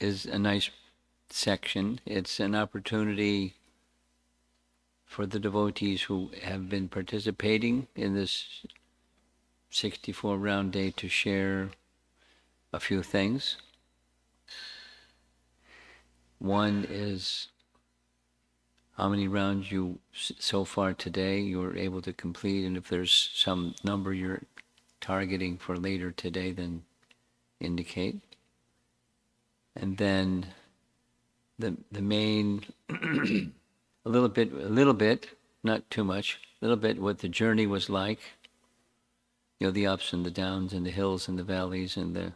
is a nice section. It's an opportunity for the devotees who have been participating in this 64-round day to share a few things. One is how many rounds you so far today you were able to complete, and if there's some number you're targeting for later today, then indicate. And then the main a little bit, not too much, a little bit what the journey was like. The ups and the downs and the hills and the valleys and the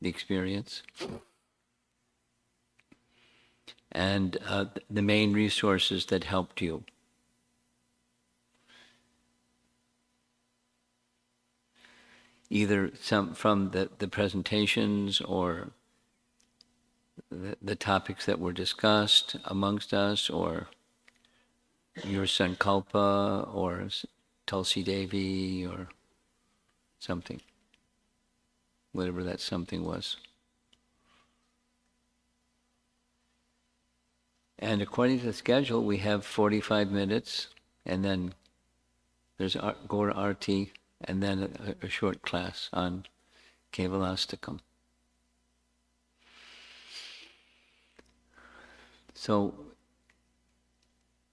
experience. And the main resources that helped you. Either some from the presentations or the topics that were discussed amongst us, or your Sankalpa, or Tulsi Devi, or something. Whatever that something was. And according to the schedule, we have 45 minutes, and then there's Gaura Arti, and then a short class on Kevalastakam. So,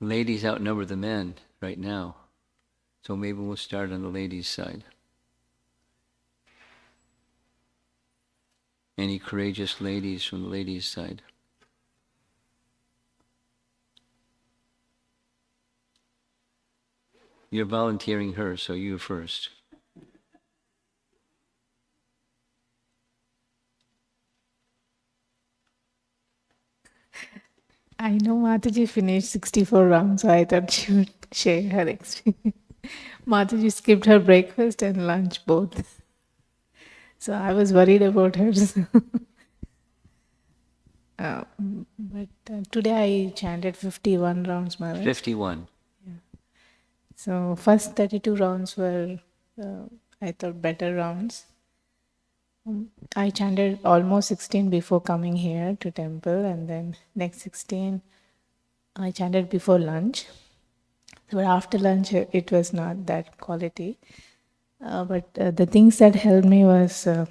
ladies outnumber the men right now. So maybe we'll start on the ladies' side. Any courageous ladies from the ladies' side? You're volunteering her, so you first. I know Mataji finished 64 rounds, so I thought she would share her experience. Mataji skipped her breakfast and lunch both. So I was worried about her. But today I chanted 51 rounds, Mother. 51. Yeah. So first 32 rounds were, I thought, better rounds. I chanted almost 16 before coming here to temple, and then next 16 I chanted before lunch. But after lunch it was not that quality. But the things that helped me was the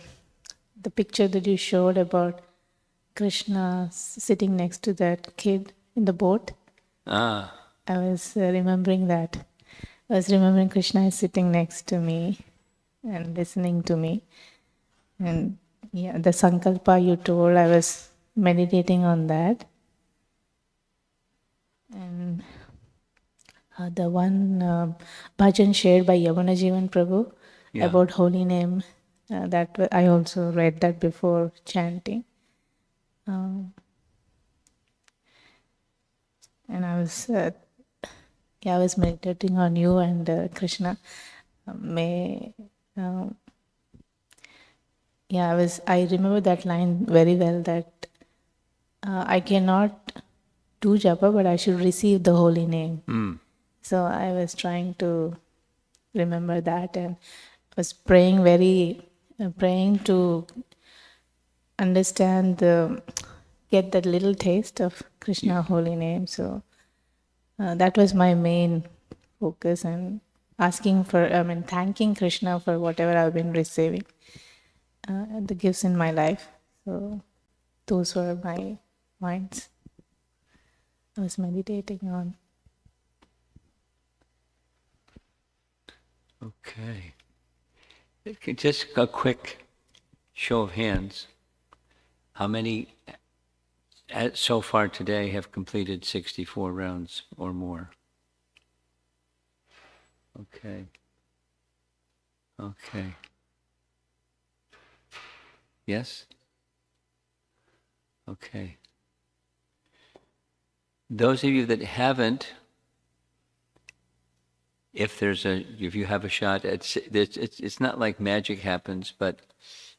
picture that you showed about Krishna sitting next to that kid in the boat. Ah. I was remembering that. I was remembering Krishna is sitting next to me and listening to me. And yeah, the Sankalpa you told, I was meditating on that. And the one bhajan shared by Yamuna Jivan Prabhu about holy name, that I also read that before chanting. And I was meditating on you and Krishna. I remember that line very well, that I cannot do japa, but I should receive the holy name. So I was trying to remember that, and was praying to understand get that little taste of Krishna holy name. So that was my main focus, and thanking Krishna for whatever I've been receiving, the gifts in my life. So those were my minds I was meditating on. Okay. Just a quick show of hands. How many so far today have completed 64 rounds or more? Okay. Okay. Yes? Okay. Those of you that haven't, if you have a shot, it's not like magic happens, but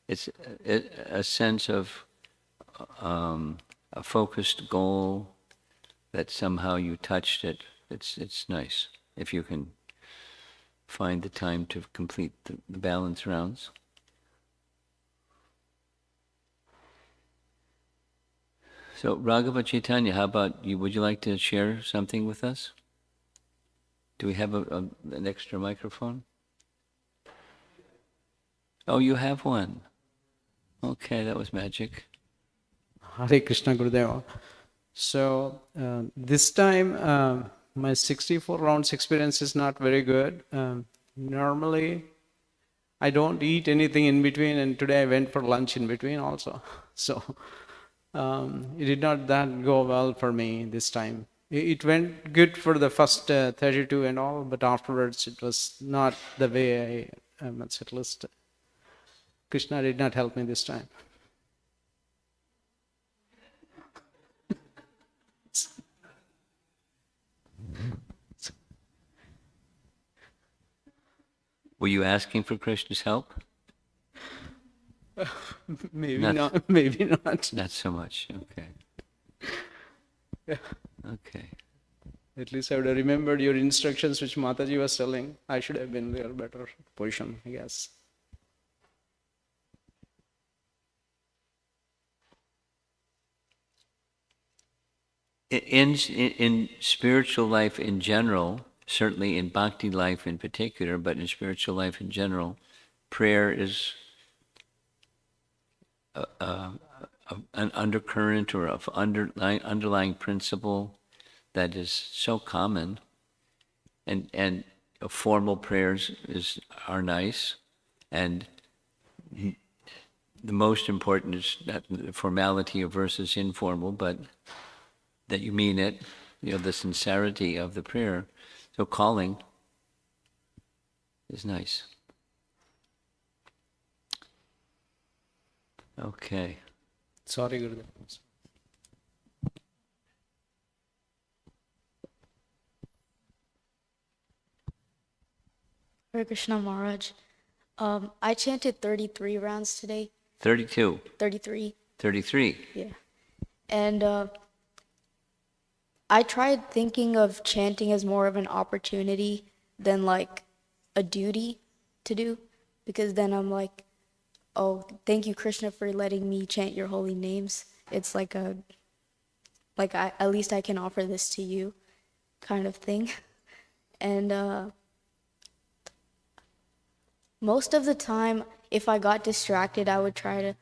it's a sense of a focused goal that somehow you touched it. It's nice if you can find the time to complete the balance rounds. So Raghava Chaitanya, how about you? Would you like to share something with us? Do we have an extra microphone? Oh, you have one. Okay, that was magic. Hare Krishna Gurudeva. So this time my 64 rounds experience is not very good. Normally I don't eat anything in between, and today I went for lunch in between also. So it did not that go well for me this time. It went good for the first 32 and all, but afterwards it was not the way I at least Krishna did not help me this time. Were you asking for Krishna's help? Maybe Not- not. Maybe not. Not so much. Okay. Yeah. Okay. At least I would have remembered your instructions, which Mataji was telling. I should have been in a better position, I guess. In spiritual life in general, certainly in bhakti life in particular, but in spiritual life in general, prayer is an undercurrent or of underlying principle that is so common, and formal prayers are nice, and the most important is not the formality of versus informal, but that you mean it, the sincerity of the prayer. So calling is nice. Okay. Sorry, Gurudev. Hare Krishna Maharaj. I chanted 33 rounds today. 32, 33, 33. yeah. And I tried thinking of chanting as more of an opportunity than like a duty to do, because then I'm like, oh, thank you, Krishna, for letting me chant your holy names. It's like at least I can offer this to you kind of thing. And most of the time, if I got distracted, I would try to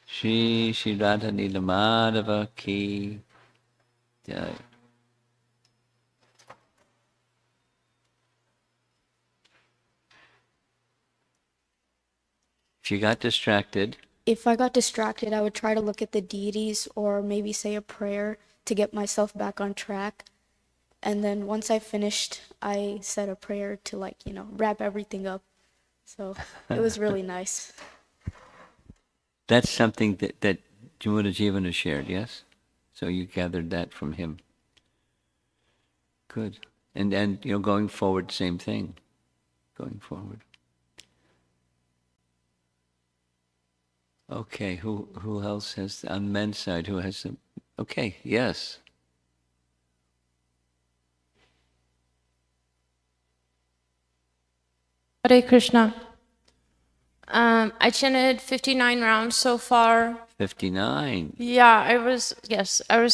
Shri Shri Radha Nila Madhava Ki Jai. If you got distracted, I would try to look at the deities or maybe say a prayer to get myself back on track. And then once I finished, I said a prayer to wrap everything up. So it was really nice. that's something that Jamuna Jivana shared, yes? So you gathered that from him. Good. And going forward, same thing. Going forward. Okay, who else has, on men's side, who has some? Okay, yes. Hare Krishna. I chanted 59 rounds so far. 59. Yeah, I was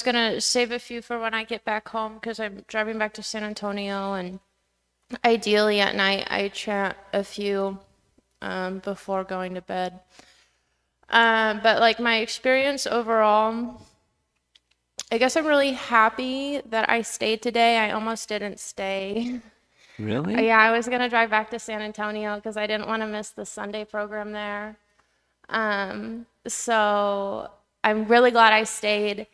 gonna save a few for when I get back home because I'm driving back to San Antonio, and ideally at night I chant a few before going to bed. But like my experience overall, I guess I'm really happy that I stayed today. I almost didn't stay. Really? Yeah, I was gonna drive back to San Antonio because I didn't want to miss the Sunday program there. So I'm really glad I stayed.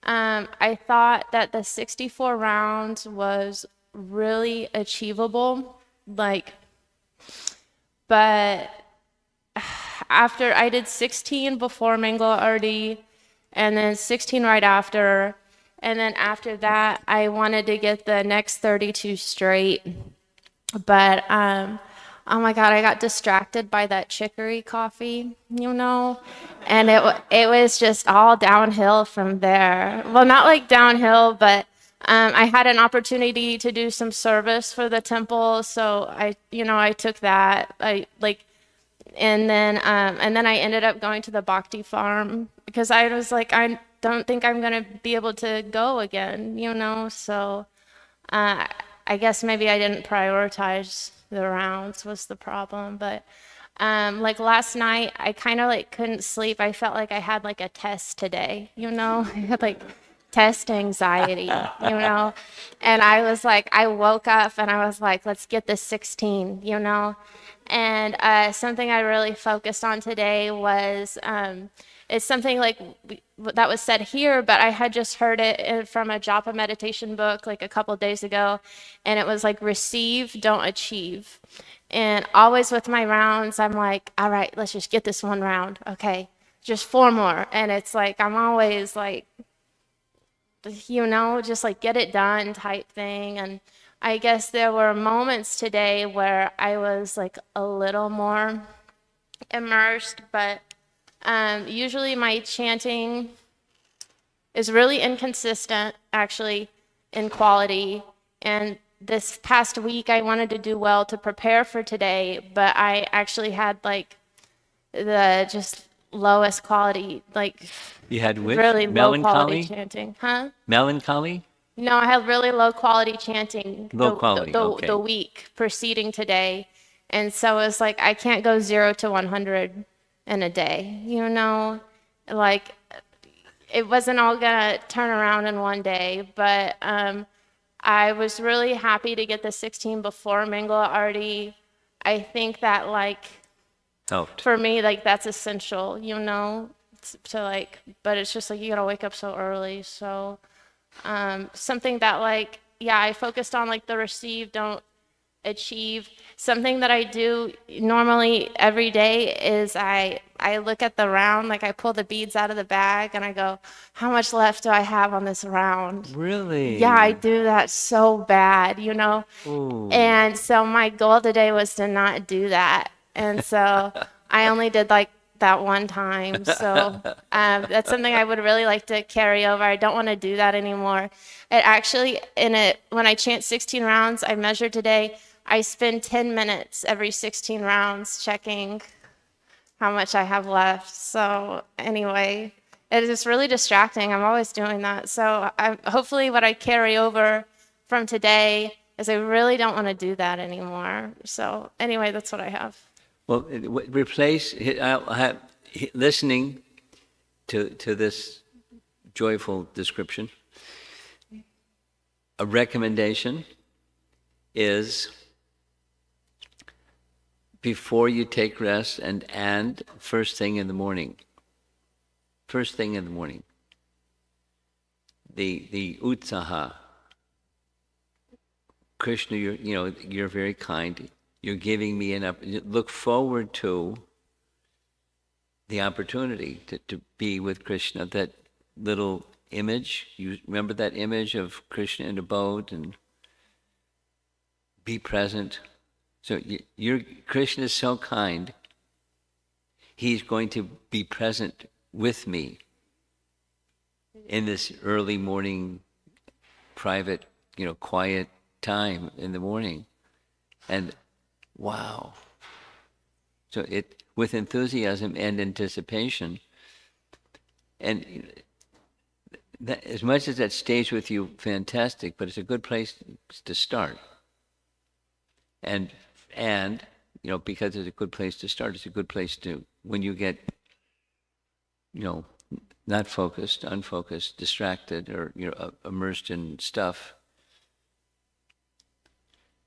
I thought that the 64 rounds was really achievable, but after I did 16 before Mangala Arti, and then 16 right after, and then after that, I wanted to get the next 32 straight. But oh my God, I got distracted by that chicory coffee, and it was just all downhill from there. Well, not like downhill, but I had an opportunity to do some service for the temple, so I took that. And then I ended up going to the Bhakti farm because I was like, I don't think I'm gonna be able to go again, you know. So I guess maybe I didn't prioritize the rounds was the problem. But like last night, I kind of like couldn't sleep. I felt like I had like a test today, you know. I had like test anxiety, you know. And I was like, I woke up and I was like, let's get this 16, you know. And something I really focused on today was it's something like that was said here, but I had just heard it from a Japa meditation book like a couple days ago, and it was like receive, don't achieve. And always with my rounds, I'm like, all right, let's just get this one round, okay, just 4 more, and it's like I'm always like, you know, just like get it done type thing. And I guess there were moments today where I was like a little more immersed, but usually my chanting is really inconsistent, actually, in quality. And this past week, I wanted to do well to prepare for today, but I actually had like the just lowest quality, like You had which? really low quality Melancholy? chanting. Huh? Melancholy? No, I had really low quality chanting Low quality, okay. the week preceding today. And so it's like I can't go 0 to 100 in a day, you know? Like it wasn't all gonna turn around in one day, but I was really happy to get the 16 before Mingla already. I think that like Helped. for me, like that's essential, you know, to like, but it's just like you gotta wake up so early. So something that like, yeah, I focused on like the receive, don't achieve. Something that I do normally every day is I look at the round, like I pull the beads out of the bag and I go, how much left do I have on this round? Really? Yeah, I do that so bad, you know? Ooh. And so my goal today was to not do that. And so I only did like that one time. So that's something I would really like to carry over. I don't want to do that anymore. It actually, when I chant 16 rounds, I measured today, I spend 10 minutes every 16 rounds checking how much I have left. So anyway, it is really distracting. I'm always doing that. So hopefully what I carry over from today is I really don't want to do that anymore. So anyway, that's what I have. Well, replace, I'll have, listening to this joyful description, a recommendation is before you take rest and first thing in the morning. First thing in the morning. The utsaha. Krishna, you're very kind. You're giving me look forward to the opportunity to be with Krishna. That little image, you remember that image of Krishna in the boat and be present. So Krishna is so kind. He's going to be present with me in this early morning, private, quiet time in the morning. And wow. So with enthusiasm and anticipation, and that, as much as that stays with you, fantastic, but it's a good place to start. And because it's a good place to start, it's a good place to, when you get, not focused, unfocused, distracted, or immersed in stuff,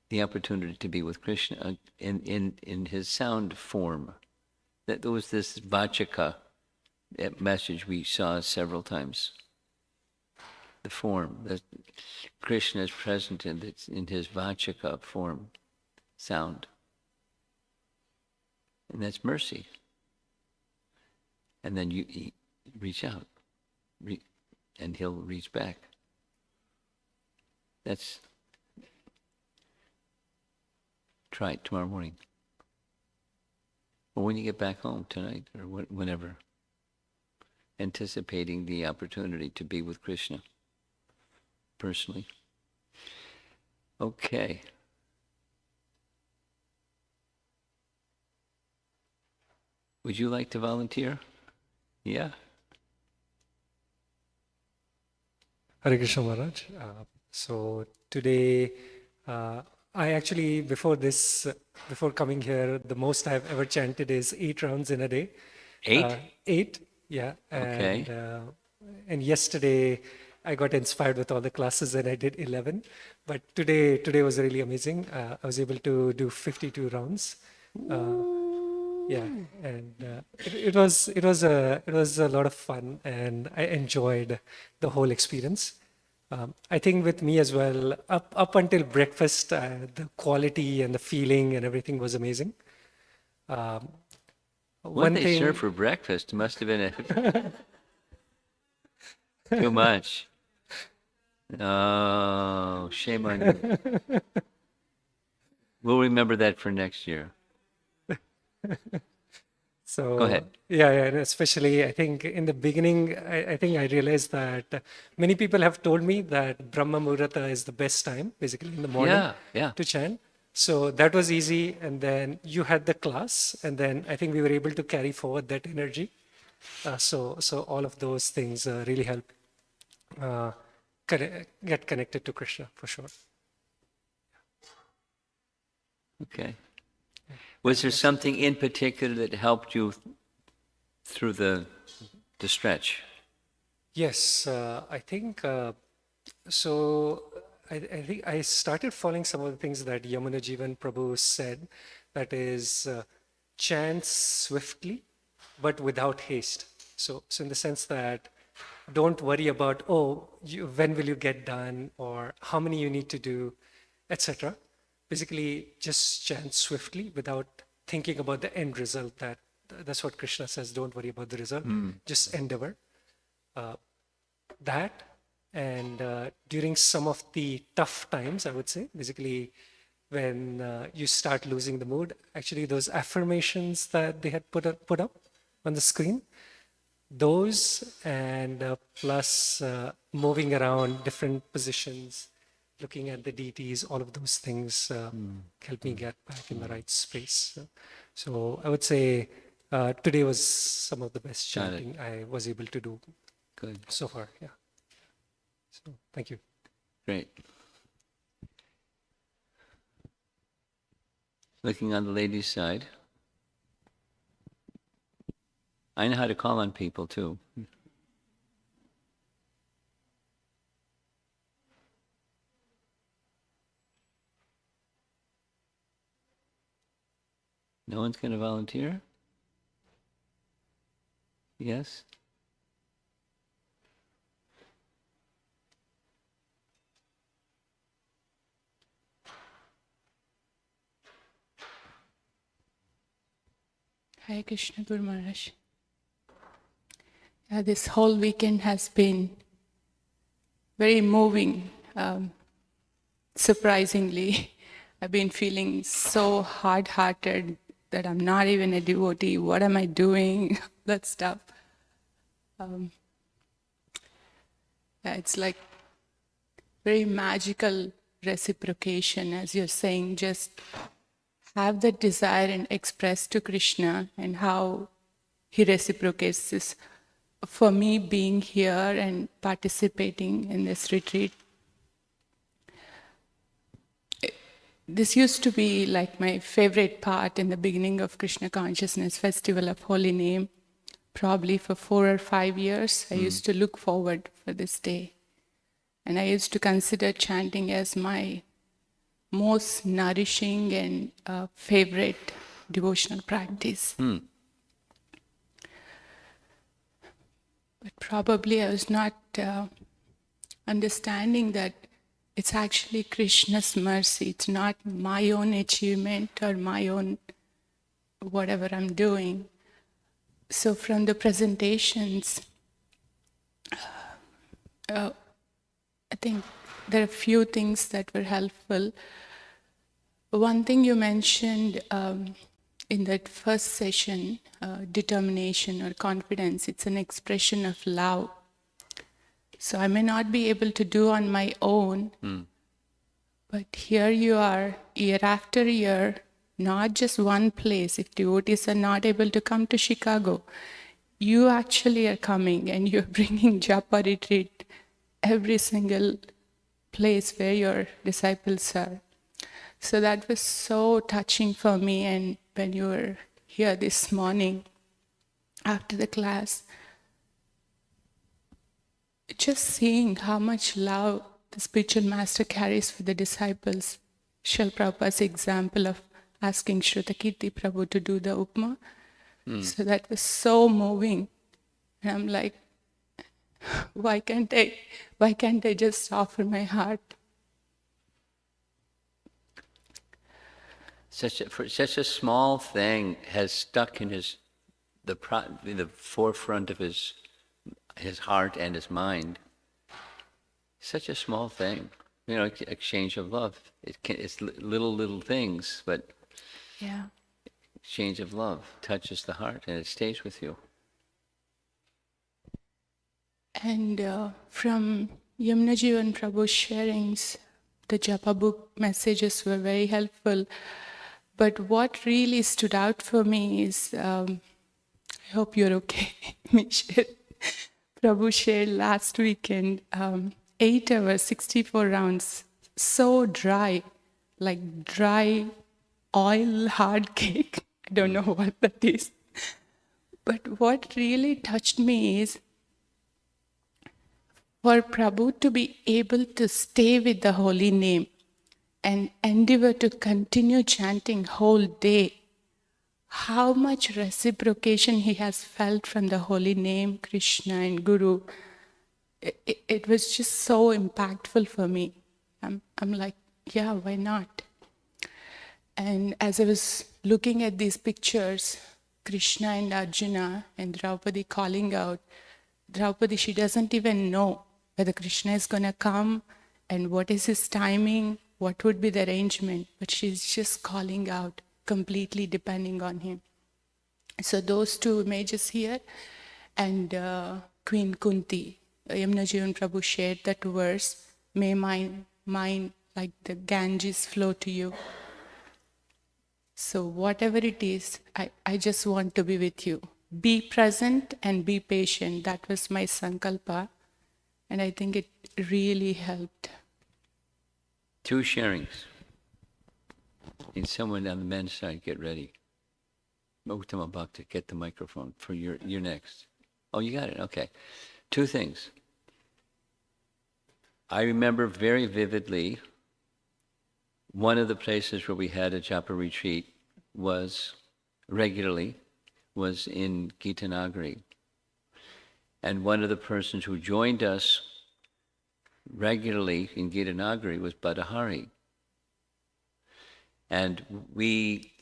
the opportunity to be with Krishna in his sound form. That there was this vachaka message we saw several times. The form that Krishna is present in his vachaka form, sound, and that's mercy. And then you reach out, and he'll reach back. Try it tomorrow morning. Or when you get back home tonight, or whenever. Anticipating the opportunity to be with Krishna personally. Okay. Would you like to volunteer? Yeah. Hare Krishna Maharaj. So today, I actually, before coming here, the most I've ever chanted is 8 rounds in a day. 8? 8, yeah. Okay. And yesterday, I got inspired with all the classes and I did 11. But today was really amazing. I was able to do 52 rounds. Yeah, and it was a lot of fun, and I enjoyed the whole experience. I think with me as well, up until breakfast, the quality and the feeling and everything was amazing. Um, What one they serve thing, for breakfast must have been too much. Oh, shame on you. We'll remember that for next year. so Go ahead. yeah, and especially I think in the beginning, I think I realized that many people have told me that Brahma Muhurta is the best time, basically in the morning, Yeah, yeah. to chant. So that was easy, and then you had the class, and then I think we were able to carry forward that energy. So all of those things really help uh, get connected to Krishna for sure. Okay. Was there something in particular that helped you through the stretch? Yes, I think so. I think I started following some of the things that Yamuna Jivan Prabhu said. That is, chant swiftly, but without haste. So in the sense that don't worry about when will you get done or how many you need to do, etc. Basically, just chant swiftly without thinking about the end result. That's what Krishna says. Don't worry about the result. Just endeavor. That and during some of the tough times, I would say, basically when you start losing the mood, actually those affirmations that they had put up on the screen, those and plus moving around different positions, looking at the deities, all of those things help me get back in the right space. So I would say today was some of the best Got it. chanting I was able to do Good. so far. Yeah. So thank you. Great. Looking on the ladies' side. I know how to call on people too. No one's going to volunteer? Yes? Hare Krishna Guru Maharaj. This whole weekend has been very moving. Surprisingly, I've been feeling so hard-hearted that I'm not even a devotee. What am I doing? That stuff. It's like very magical reciprocation, as you're saying, just have that desire and express to Krishna and how he reciprocates this. For me, being here and participating in this retreat, this used to be like my favorite part in the beginning of Krishna Consciousness Festival of Holy Name. Probably for 4 or 5 years, I used to look forward for this day. And I used to consider chanting as my most nourishing and favorite devotional practice. But probably I was not understanding that it's actually Krishna's mercy. It's not my own achievement or my own whatever I'm doing. So from the presentations, I think there are a few things that were helpful. One thing you mentioned in that first session, determination or confidence, it's an expression of love. So I may not be able to do on my own, but here you are, year after year, not just one place. If devotees are not able to come to Chicago, you actually are coming and you're bringing Japa retreat every single place where your disciples are. So that was so touching for me. And when you were here this morning after the class, just seeing how much love the spiritual master carries for the disciples. Srila Prabhupada's example of asking Shrutakirti Prabhu to do the upma. So that was so moving. And I'm like, why can't I just offer my heart? Such a small thing has stuck in the forefront of his heart and his mind. Such a small thing, exchange of love. It's little things, but Yeah. exchange of love touches the heart and it stays with you. And from Yamnaji and Prabhu's sharings, the Japa book messages were very helpful. But what really stood out for me is, I hope you're okay, Michelle. Prabhu shared last weekend, 8 hours, 64 rounds, so dry, like dry oil hard cake. I don't know what that is. But what really touched me is for Prabhu to be able to stay with the holy name and endeavor to continue chanting whole day, how much reciprocation he has felt from the holy name, Krishna and Guru. It was just so impactful for me. I'm like, yeah, why not? And as I was looking at these pictures, Krishna and Arjuna and Draupadi calling out, Draupadi, she doesn't even know whether Krishna is going to come and what is his timing, what would be the arrangement, but she's just calling out, completely depending on him. So those two images here, and Queen Kunti, Yamuna and Prabhu shared that verse, may mine like the Ganges flow to you. So whatever it is, I just want to be with you. Be present and be patient. That was my sankalpa. And I think it really helped. 2 sharings. Need someone on the men's side, get ready. Uttama Bhakta, get the microphone for your next. Oh, you got it, okay. 2 things. I remember very vividly one of the places where we had a Japa retreat was in Gitanagari. And one of the persons who joined us regularly in Gitanagari was Badahari. And we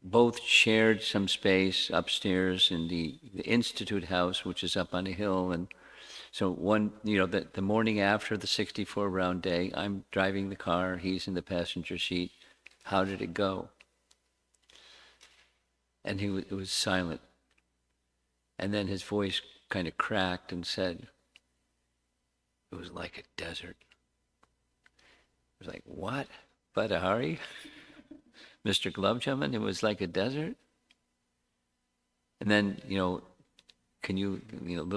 both shared some space upstairs in the Institute House, which is up on a hill. And so the morning after the 64 round day, I'm driving the car, he's in the passenger seat. How did it go? And it was silent. And then his voice kind of cracked and said, it was like a desert. I was like, what? Badahari? Mr. Glubjaman, it was like a desert? And then, can you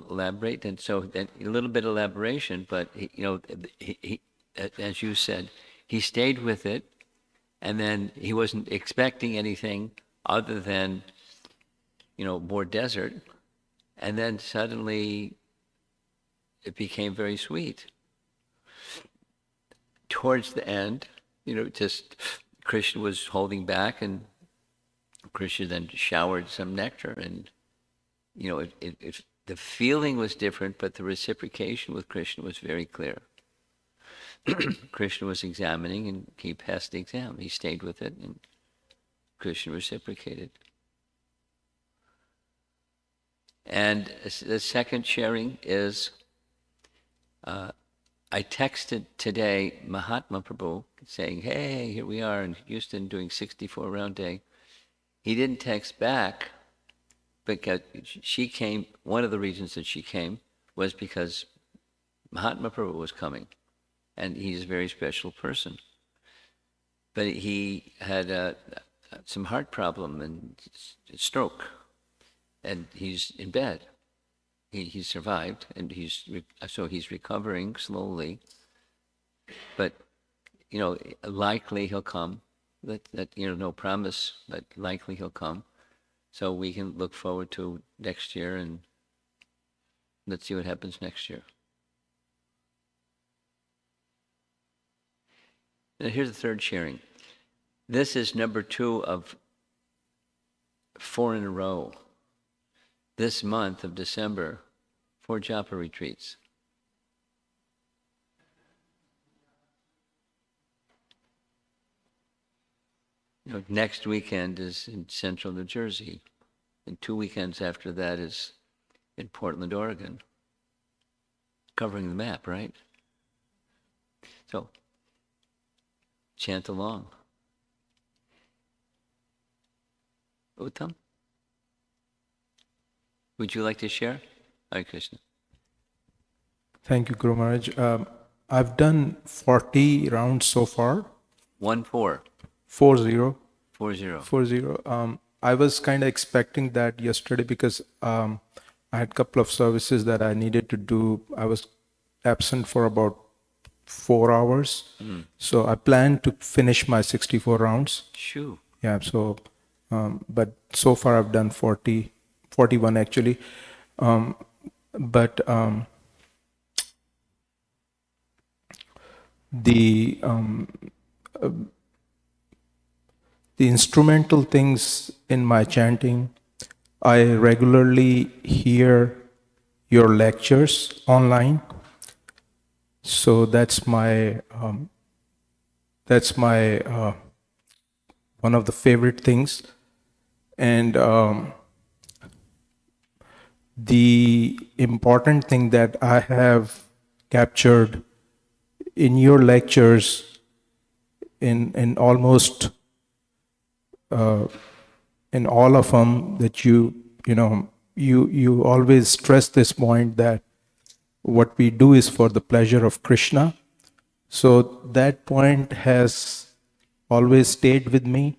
elaborate? And so then a little bit of elaboration, but he, as you said, he stayed with it, and then he wasn't expecting anything other than, more desert. And then suddenly it became very sweet. Towards the end, just Krishna was holding back, and Krishna then showered some nectar, and the feeling was different, but the reciprocation with Krishna was very clear. Krishna was examining, and he passed the exam. He stayed with it, and Krishna reciprocated. And the second sharing is, I texted today Mahatma Prabhu saying, hey, here we are in Houston doing 64 round day. He didn't text back because she came, one of the reasons that she came was because Mahatma Prabhu was coming, and he's a very special person. But he had some heart problem and stroke, and he's in bed. He survived, and so he's recovering slowly. But likely he'll come. That no promise, but likely he'll come. So we can look forward to next year, and let's see what happens next year. And here's the third sharing. This is number 2 of 4 in a row. This month of December, 4 Japa retreats. Next weekend is in central New Jersey, and 2 weekends after that is in Portland, Oregon. Covering the map, right? So, chant along. Uttam? Would you like to share? Hare Krishna. Thank you, Guru Maharaj. I've done 40 rounds so far. 1-4. 40. 40. 40. I was kind of expecting that yesterday because I had a couple of services that I needed to do. I was absent for about 4 hours. So I planned to finish my 64 rounds. Shoo. Yeah, so, but so far I've done 41 actually. But the instrumental things in my chanting, I regularly hear your lectures online. So that's my one of the favorite things. And the important thing that I have captured in your lectures, in almost in all of them, that you always stress this point that what we do is for the pleasure of Krishna. So that point has always stayed with me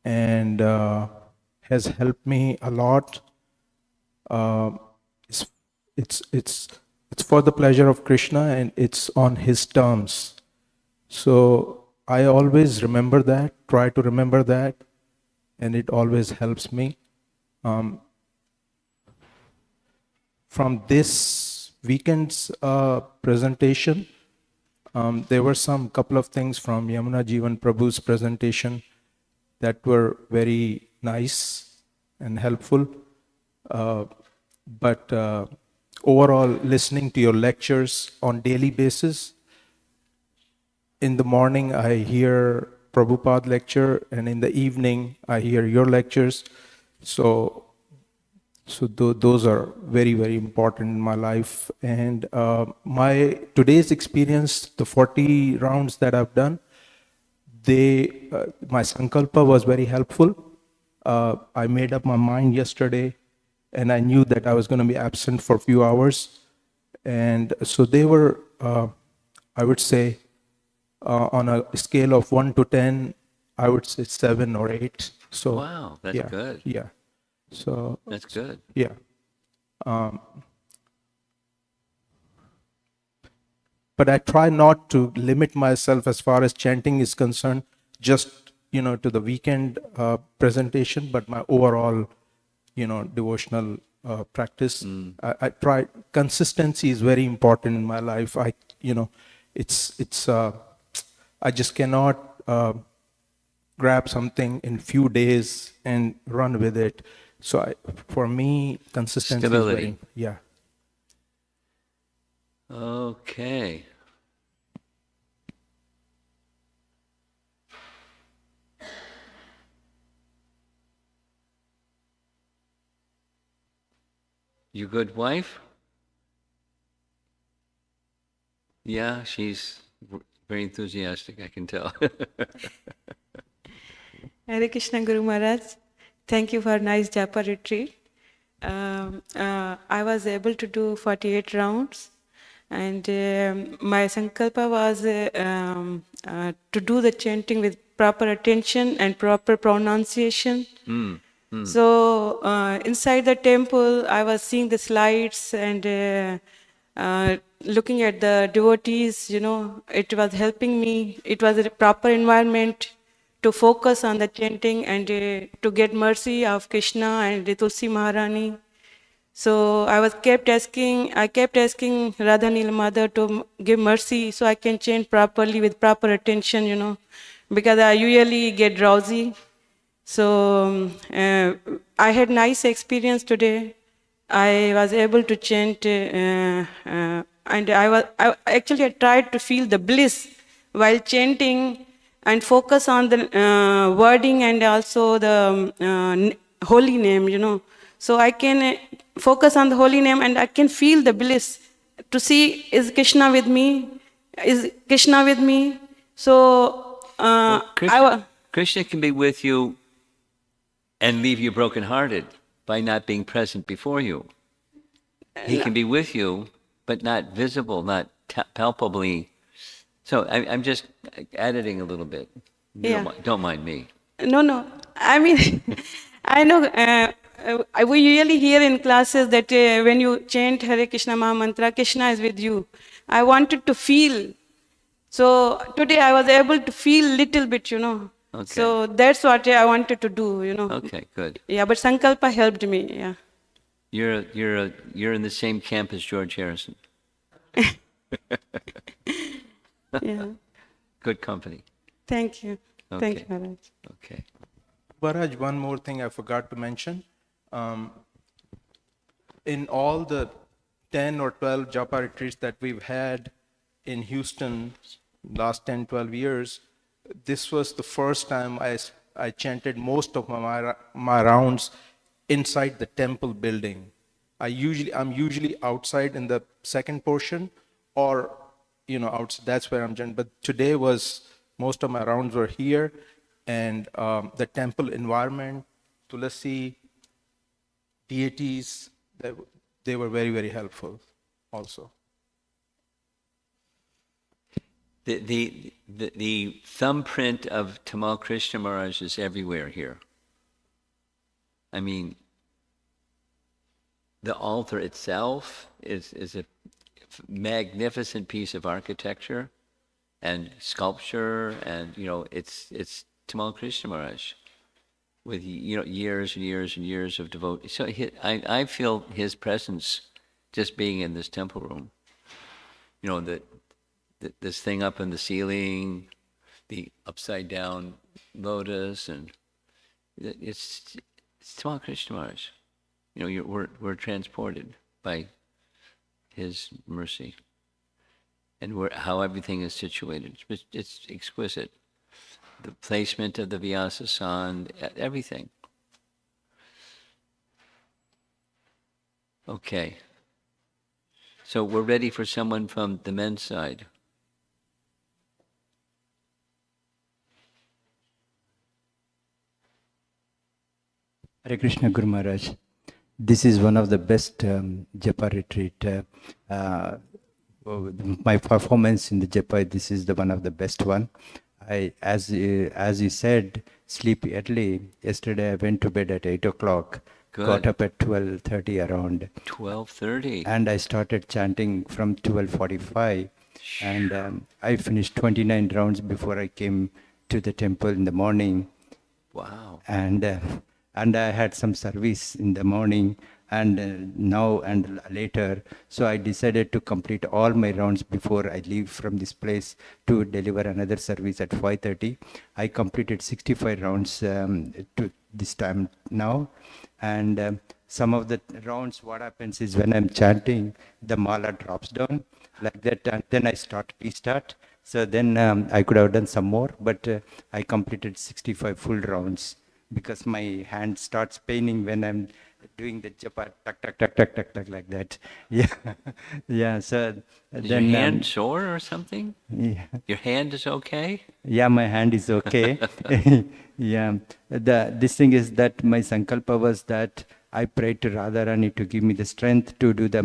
and has helped me a lot. It's for the pleasure of Krishna and it's on his terms. So I always remember that, try to remember that, and it always helps me. From this weekend's presentation, there were some couple of things from Yamuna Jivan Prabhu's presentation that were very nice and helpful. But overall, listening to your lectures on daily basis, in the morning I hear Prabhupada lecture, and in the evening I hear your lectures. So those are very, very important in my life. And my today's experience, the 40 rounds that I've done, my sankalpa was very helpful. I made up my mind yesterday, and I knew that I was going to be absent for a few hours. And so they were, I would say, on a scale of 1 to 10, I would say 7 or 8. So Wow, that's yeah, good. Yeah. So That's good. yeah. But I try not to limit myself as far as chanting is concerned, just to the weekend presentation, but my overall, devotional practice. I try. Consistency is very important in my life. It's I just cannot grab something in few days and run with it. So for me, consistency Stability. is very, yeah. Okay. You good wife? Yeah, she's very enthusiastic, I can tell. Hare Krishna Guru Maharaj, thank you for nice Japa retreat. I was able to do 48 rounds, and my sankalpa was to do the chanting with proper attention and proper pronunciation. So inside the temple, I was seeing the slides and looking at the devotees, it was helping me. It was a proper environment to focus on the chanting and to get mercy of Krishna and Tulsi Maharani. So I kept asking Radhanil Mother to give mercy so I can chant properly with proper attention, because I usually get drowsy. So I had nice experience today. I was able to chant, and I tried to feel the bliss while chanting and focus on the wording and also the holy name. So I can focus on the holy name and I can feel the bliss to see, is Krishna with me? Is Krishna with me? So Krishna can be with you and leave you brokenhearted by not being present before you. He can be with you, but not visible, not palpably. So I'm just editing a little bit. Yeah. Don't mind me. No. I mean, I know we usually hear in classes that when you chant Hare Krishna Maha Mantra, Krishna is with you. I wanted to feel. So today I was able to feel little bit. Okay. So that's what I wanted to do. Okay, good. Yeah, but Sankalpa helped me. Yeah. You're in the same camp as George Harrison. Yeah. Good company. Thank you. Thank you, Okay. Maharaj. Okay. Maharaj, one more thing I forgot to mention. In all the 10 or 12 Japa retreats that we've had in Houston last 10, 12 years, this was the first time I chanted most of my rounds inside the temple building. I'm usually outside in the second portion or, that's where I'm chanting. But today most of my rounds were here, and the temple environment, Tulasi, deities, they were very, very helpful also. The thumbprint of Tamal Krishna Maharaj is everywhere here. I mean, the altar itself is a magnificent piece of architecture and sculpture, and it's Tamal Krishna Maharaj with years and years and years of devotion. So I feel his presence just being in this temple room. This thing up in the ceiling, the upside down lotus, and it's Tamal Krishna Maharaj. We're transported by his mercy and how everything is situated. It's exquisite. The placement of the Vyasa-san, everything. Okay. So we're ready for someone from the men's side. Hare Krishna Guru Maharaj. This is one of the best Japa retreat. My performance in the Japa, this is one of the best one. As you said, sleep early. Yesterday I went to bed at 8 o'clock. Good. Got up at 12:30 around. 12:30. And I started chanting from 12:45. And I finished 29 rounds before I came to the temple in the morning. Wow. And I had some service in the morning and now and later. So I decided to complete all my rounds before I leave from this place to deliver another service at 5:30. I completed 65 rounds to this time now. And some of the rounds, what happens is when I'm chanting, the mala drops down like that, and then I restart. So then I could have done some more, but I completed 65 full rounds because my hand starts paining when I'm doing the japa, tuck, tuck, tuck, tuck, tuck, tuck, like that. Yeah, yeah. So Is then your hand sore or something? yeah. Your hand is okay? Yeah, my hand is okay. Yeah, this thing is that my sankalpa was that I prayed to Radharani to give me the strength to do the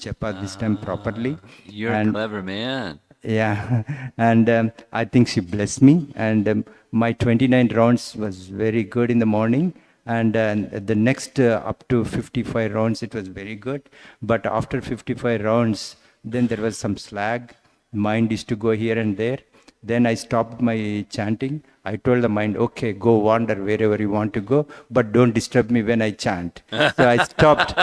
japa this time properly. You're a clever man. Yeah, and I think she blessed me. And my 29 rounds was very good in the morning. And the next up to 55 rounds, it was very good. But after 55 rounds, then there was some slag. Mind used to go here and there. Then I stopped my chanting. I told the mind, okay, go wander wherever you want to go, but don't disturb me when I chant. So I stopped.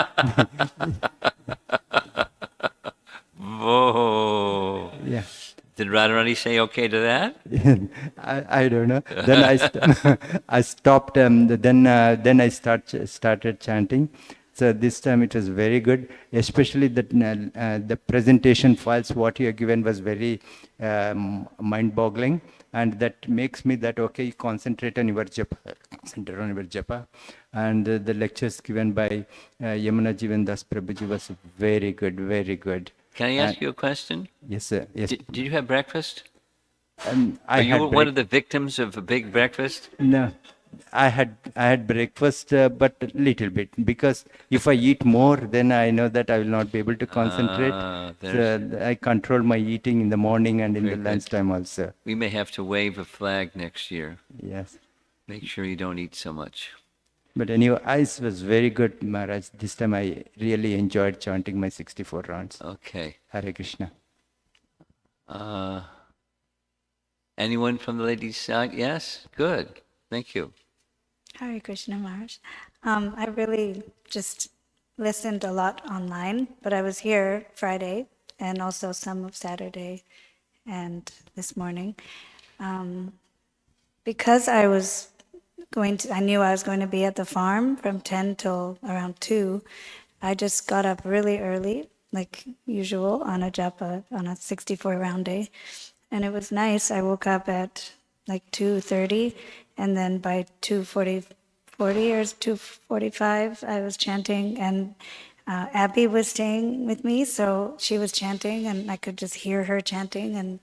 Whoa. Yeah. Did Radharani say okay to that? I don't know. Then I stopped. Then I started chanting. So this time it was very good. Especially that the presentation files what you have given was very mind-boggling, and that makes me that okay. Concentrate on your japa. Concentrate on your japa. And the lectures given by Yamuna Jivan Das Prabhuji was very good. Very good. Can I ask you a question? Yes, sir. Yes. Did you have breakfast? I Are you had one of the victims of a big breakfast? No, I had breakfast, but a little bit, because if I eat more, then I know that I will not be able to concentrate. So I control my eating in the morning and in the lunchtime also. We may have to wave a flag next year. Yes. Make sure you don't eat so much. But anyway, eyes was very good, Maharaj. This time I really enjoyed chanting my 64 rounds. Okay. Hare Krishna. Anyone from the ladies' side? Yes? Good. Thank you. Hare Krishna Maharaj. I really just listened a lot online, but I was here Friday and also some of Saturday and this morning. Because I knew I was going to be at the farm from 10 till around 2, I just got up really early, like usual, on a japa, on a 64 round day. And it was nice. I woke up at like 2:30, and then by 2:40 or 2:45, I was chanting, and Abby was staying with me, so she was chanting, and I could just hear her chanting, and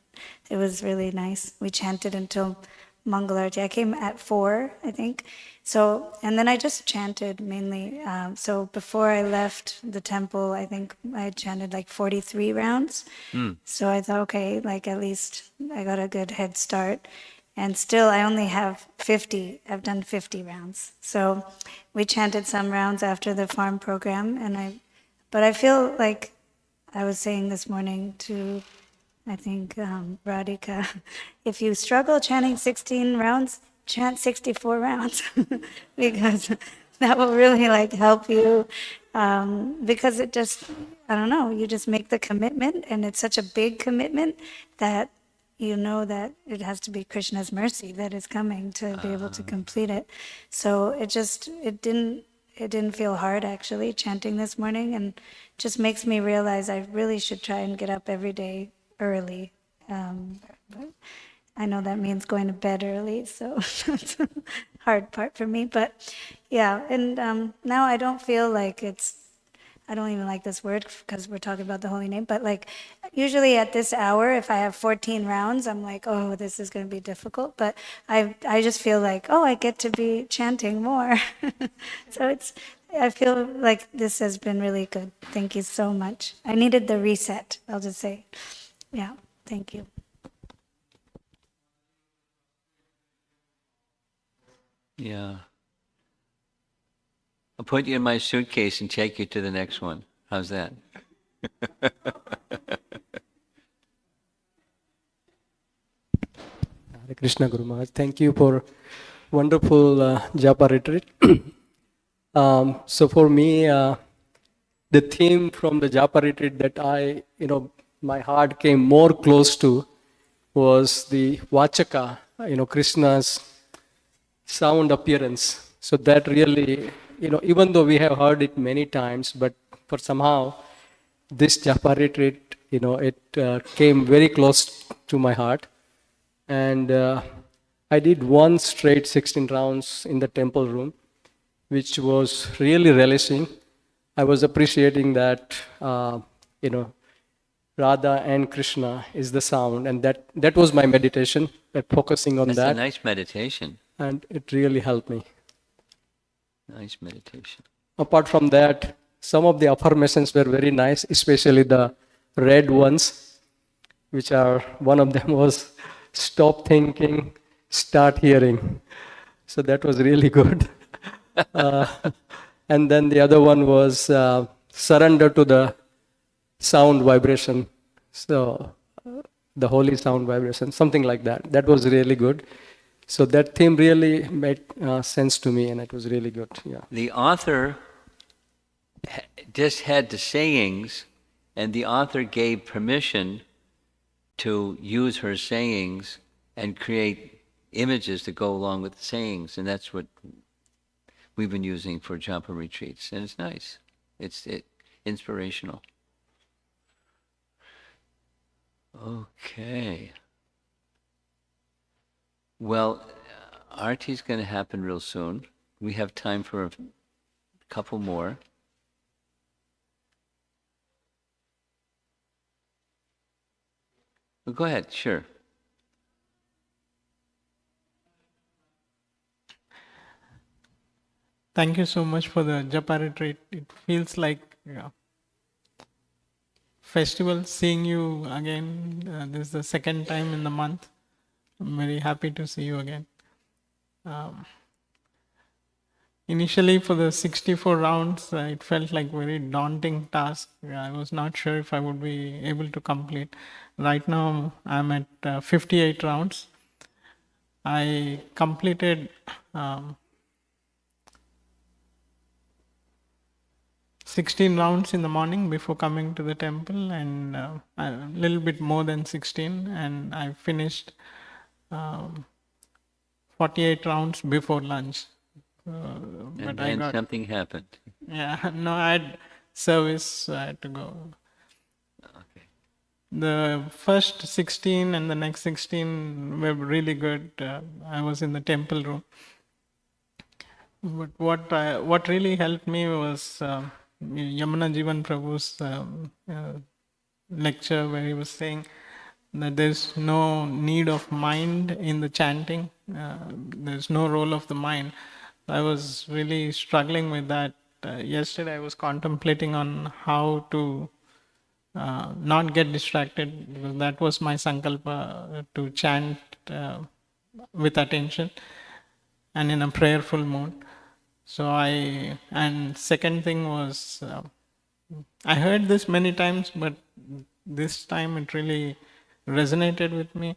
it was really nice. We chanted until Mangalarti. I came at 4, I think. So, and then I just chanted mainly. So before I left the temple, I think I had chanted like 43 rounds. So I thought, okay, like at least I got a good head start. And still, I only have 50. I've done 50 rounds. So we chanted some rounds after the farm program, but I feel like I was saying this morning to, I think, Radhika, if you struggle chanting 16 rounds, chant 64 rounds, because that will really like help you, because it just, I don't know, you just make the commitment, and it's such a big commitment that you know that it has to be Krishna's mercy that is coming to be able to complete it. So it didn't feel hard actually chanting this morning, and just makes me realize I really should try and get up every day early. But I know that means going to bed early, so that's a hard part for me. But yeah, and now I don't feel like I don't even like this word because we're talking about the holy name, but like usually at this hour, if I have 14 rounds, I'm like, oh, this is going to be difficult. But I just feel like, oh, I get to be chanting more. So I feel like this has been really good. Thank you so much. I needed the reset, I'll just say. Yeah, thank you. Yeah. I'll put you in my suitcase and take you to the next one. How's that? Hare Krishna Guru Maharaj. Thank you for wonderful Japa retreat. So for me, the theme from the Japa retreat that my heart came more close to was the Vachaka, Krishna's sound appearance. So that really, even though we have heard it many times, but for somehow this Japa retreat, it came very close to my heart. And I did one straight 16 rounds in the temple room, which was really relishing. I was appreciating that, Radha and Krishna is the sound, and that was my meditation, focusing on that. That's a nice meditation. And it really helped me. Nice meditation. Apart from that, some of the affirmations were very nice, especially the red ones. which are, one of them was stop thinking, start hearing. So that was really good. Uh, and then the other one was surrender to the sound vibration. So the holy sound vibration, something like that. That was really good. So that theme really made sense to me, and it was really good. Yeah. The author just had the sayings, and the author gave permission to use her sayings and create images that go along with the sayings, and that's what we've been using for Japa retreats, and it's nice. It's inspirational. Okay. Well, Arti's going to happen real soon. We have time for a couple more. Well, go ahead, sure. Thank you so much for the Japa retreat. It feels like festival, seeing you again. This is the second time in the month. I'm very happy to see you again. Initially, for the 64 rounds, it felt like very daunting task. I was not sure if I would be able to complete. Right now, I'm at 58 rounds. I completed 16 rounds in the morning before coming to the temple, and a little bit more than 16, and I finished 48 rounds before lunch. And then something happened. Yeah, no, I had service, so I had to go. Okay. The first 16 and the next 16 were really good. I was in the temple room. But what really helped me was Yamuna Jivan Prabhu's lecture, where he was saying that there's no need of mind in the chanting. There's no role of the mind. I was really struggling with that. Yesterday I was contemplating on how to not get distracted, because that was my sankalpa, to chant with attention and in a prayerful mood. So and second thing was, I heard this many times, but this time it really resonated with me.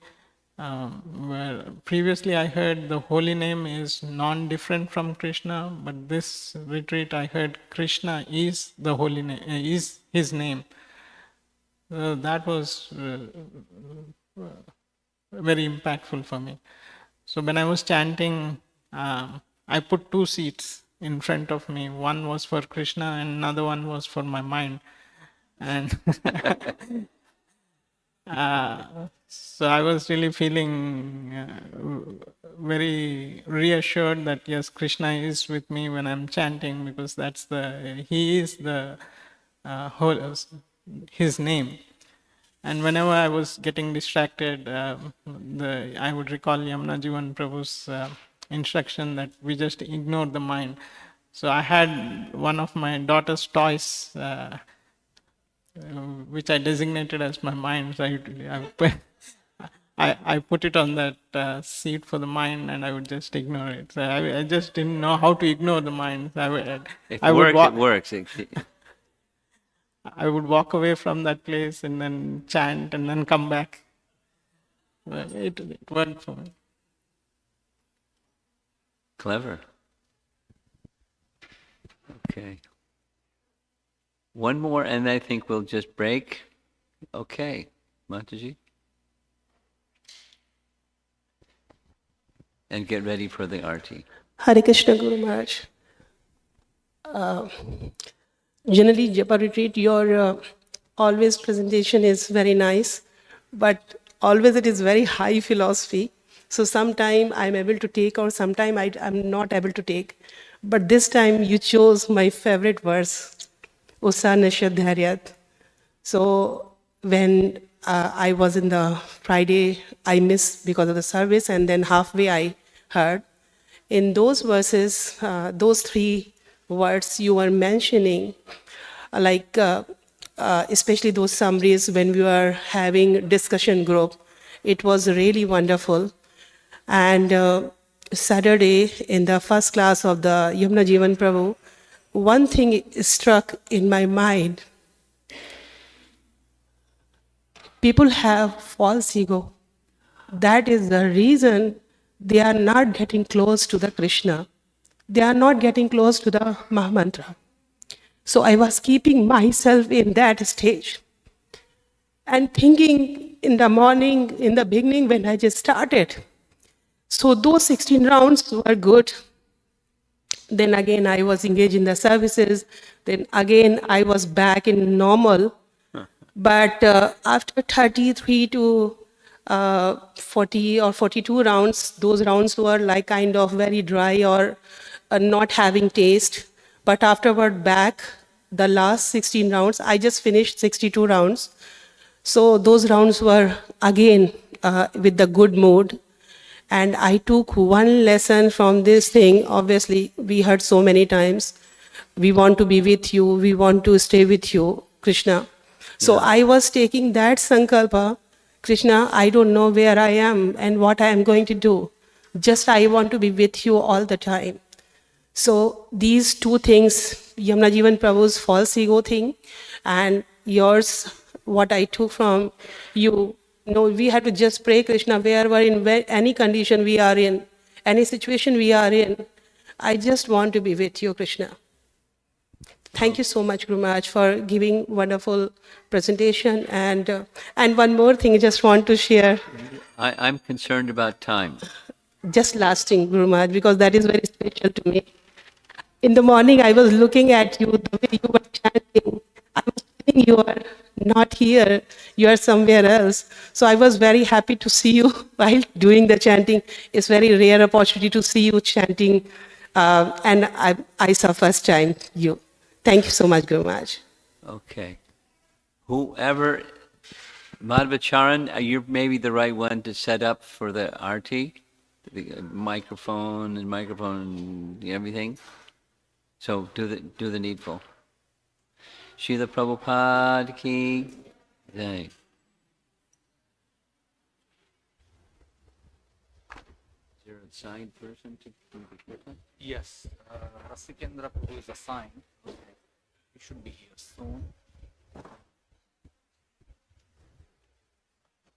Where previously I heard the holy name is non-different from Krishna, but this retreat I heard Krishna is the holy name, is his name. That was very impactful for me. So when I was chanting, I put two seats in front of me. One was for Krishna and another one was for my mind. And so I was really feeling very reassured that yes, Krishna is with me when I'm chanting, because he is the his name. And whenever I was getting distracted, I would recall Yamuna Jivan Prabhu's instruction that we just ignore the mind. So I had one of my daughter's toys, which I designated as my mind. So I put it on that seat for the mind, and I would just ignore it. So I just didn't know how to ignore the mind. If it works, it works. I would walk away from that place and then chant and then come back. It worked for me. Clever. Okay. One more, and I think we'll just break. Okay, Mataji. And get ready for the arti. Hare Krishna Guru Maharaj. Generally, Japa retreat, your always presentation is very nice, but always it is very high philosophy. So sometime I'm able to take, or sometime I'm not able to take. But this time you chose my favorite verse, Usa Nishadharyat. So when I was in the Friday, I missed because of the service, and then halfway I heard. In those verses, those three words you were mentioning, like especially those summaries when we were having discussion group. It was really wonderful. And Saturday in the first class of the Yamuna Jivan Prabhu, one thing struck in my mind. People have false ego. That is the reason they are not getting close to the Krishna. They are not getting close to the Mahamantra. So I was keeping myself in that stage and thinking in the morning, in the beginning when I just started. So those 16 rounds were good. Then again, I was engaged in the services. Then again, I was back in normal. But after 33 to 40 or 42 rounds, those rounds were like kind of very dry or not having taste. But afterward, back, the last 16 rounds, I just finished 62 rounds. So those rounds were again with the good mood. And I took one lesson from this thing. Obviously, we heard so many times, we want to be with you, we want to stay with you, Krishna. So I was taking that sankalpa, Krishna, I don't know where I am and what I am going to do. Just I want to be with you all the time. So these two things, Yamuna Jivan Prabhu's false ego thing and yours, what I took from you, we have to just pray Krishna wherever, in any condition we are in, any situation we are in. I just want to be with you, Krishna. Thank you so much, Guru Maharaj, for giving wonderful presentation. And one more thing I just want to share. I'm concerned about time. Just lasting, Guru Maharaj, because that is very special to me. In the morning, I was looking at you, the way you were chanting. I was feeling you are not here, you are somewhere else. So I was very happy to see you while doing the chanting. It's very rare opportunity to see you chanting. And I saw first time you. Thank you so much, Guru Maharaj. Okay. Whoever, Madhvacharan, you're maybe the right one to set up for the arti, the microphone and everything. So do the needful. Srila Prabhupada ki jai. Is there a signed person to do the kirtan? Yes, Rasikendra Prabhu is assigned. He should be here soon.